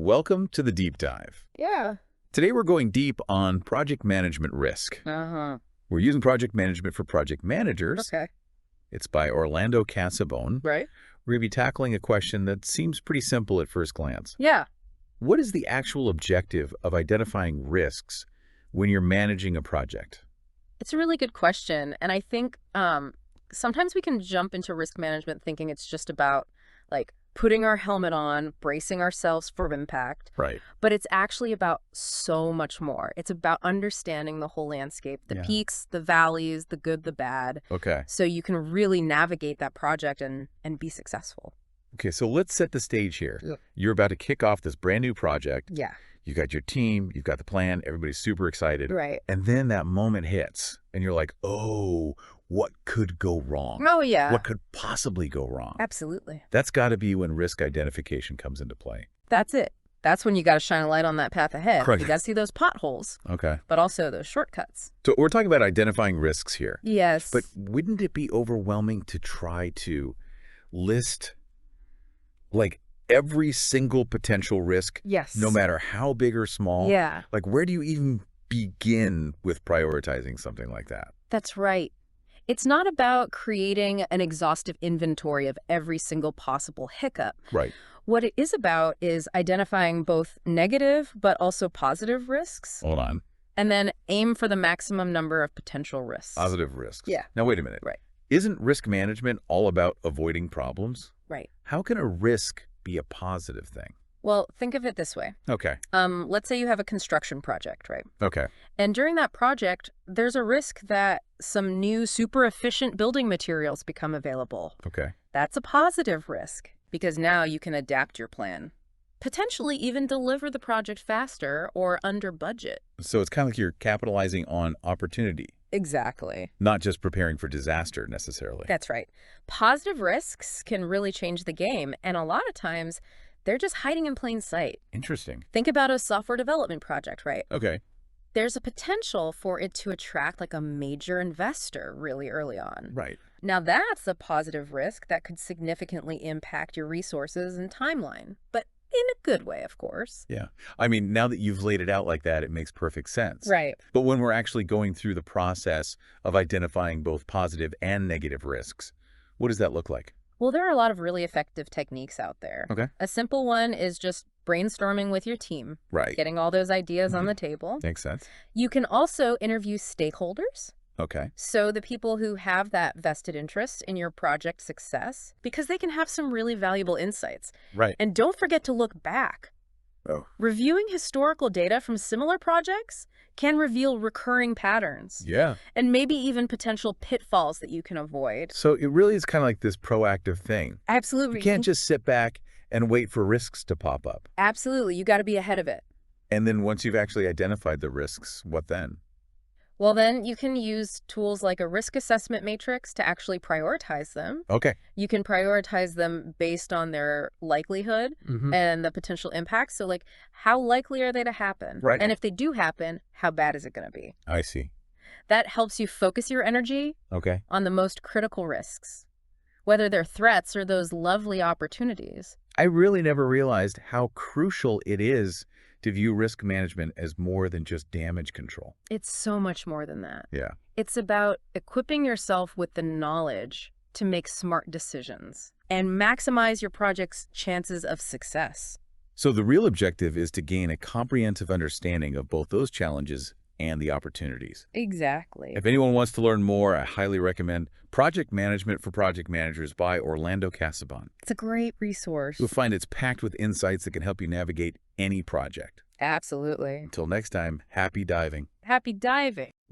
Welcome to the deep dive. Yeah. Today we're going deep on project management risk. Uh-huh. We're using project management for project managers. Okay. It's by Orlando Casabone. Right? We're going to be tackling a question that seems pretty simple at first glance. Yeah. What is the actual objective of identifying risks when you're managing a project? It's a really good question. And I think sometimes we can jump into risk management thinking it's just about like putting our helmet on, bracing ourselves for impact. Right. But it's actually about so much more. It's about understanding the whole landscape, the Yeah. peaks, the valleys, the good, the bad. Okay. So you can really navigate that project and be successful. Okay, so let's set the stage here. Yeah. You're about to kick off this brand new project. Yeah. You've got your team, you've got the plan, everybody's super excited. Right. And then that moment hits and you're like, oh, what could go wrong? Oh, yeah. What could possibly go wrong? Absolutely. That's got to be when risk identification comes into play. That's it. That's when you got to shine a light on that path ahead. Correct. You got to see those potholes, Okay. but also those shortcuts. So we're talking about identifying risks here. Yes. But wouldn't it be overwhelming to try to list like every single potential risk, yes. no matter how big or small? Yeah, Like where do you even begin with prioritizing something like that? that's right. It's not about creating an exhaustive inventory of every single possible hiccup. Right. What it is about is identifying both negative but also positive risks, Hold on. and then aim for the maximum number of potential risks. Positive risks. Yeah. Now, wait a minute. Right. Isn't risk management all about avoiding problems? Right. How can a risk be a positive thing? Well, think of it this way. Okay. Let's say you have a construction project, right? Okay. And during that project, there's a risk that some new super efficient building materials become available. Okay. That's a positive risk because now you can adapt your plan. Potentially even deliver the project faster or under budget. So it's kind of like you're capitalizing on opportunity, Exactly. not just preparing for disaster necessarily. That's right. Positive risks can really change the game, and a lot of times they're just hiding in plain sight. Interesting. Think about a software development project, right? Okay. There's a potential for it to attract like a major investor really early on. Right. Now that's a positive risk that could significantly impact your resources and timeline, but in a good way, of course. Yeah. I mean, now that you've laid it out like that, it makes perfect sense. Right. But when we're actually going through the process of identifying both positive and negative risks, what does that look like? Well, there are a lot of really effective techniques out there. Okay. A simple one is just brainstorming with your team, Right. getting all those ideas on the table. Makes sense. You can also interview stakeholders. Okay. So the people who have that vested interest in your project success, because they can have some really valuable insights. Right. And don't forget to look back. Oh. Reviewing historical data from similar projects can reveal recurring patterns Yeah. and maybe even potential pitfalls that you can avoid. So it really is kind of like this proactive thing. Absolutely. You can't just sit back and wait for risks to pop up. Absolutely. You got to be ahead of it. And then once you've actually identified the risks, what then? Well, then you can use tools like a risk assessment matrix to actually prioritize them. Okay. You can prioritize them based on their likelihood and the potential impact. So like, how likely are they to happen? Right. And if they do happen, how bad is it going to be? I see. That helps you focus your energy Okay. on the most critical risks, whether they're threats or those lovely opportunities. I really never realized how crucial it is to view risk management as more than just damage control. It's so much more than that. Yeah. It's about equipping yourself with the knowledge to make smart decisions and maximize your project's chances of success. So the real objective is to gain a comprehensive understanding of both those challenges and the opportunities. Exactly. If anyone wants to learn more, I highly recommend Project Management for Project Managers by Orlando Casabone. It's a great resource. You'll find it's packed with insights that can help you navigate any project. Absolutely. Until next time, happy diving. Happy diving.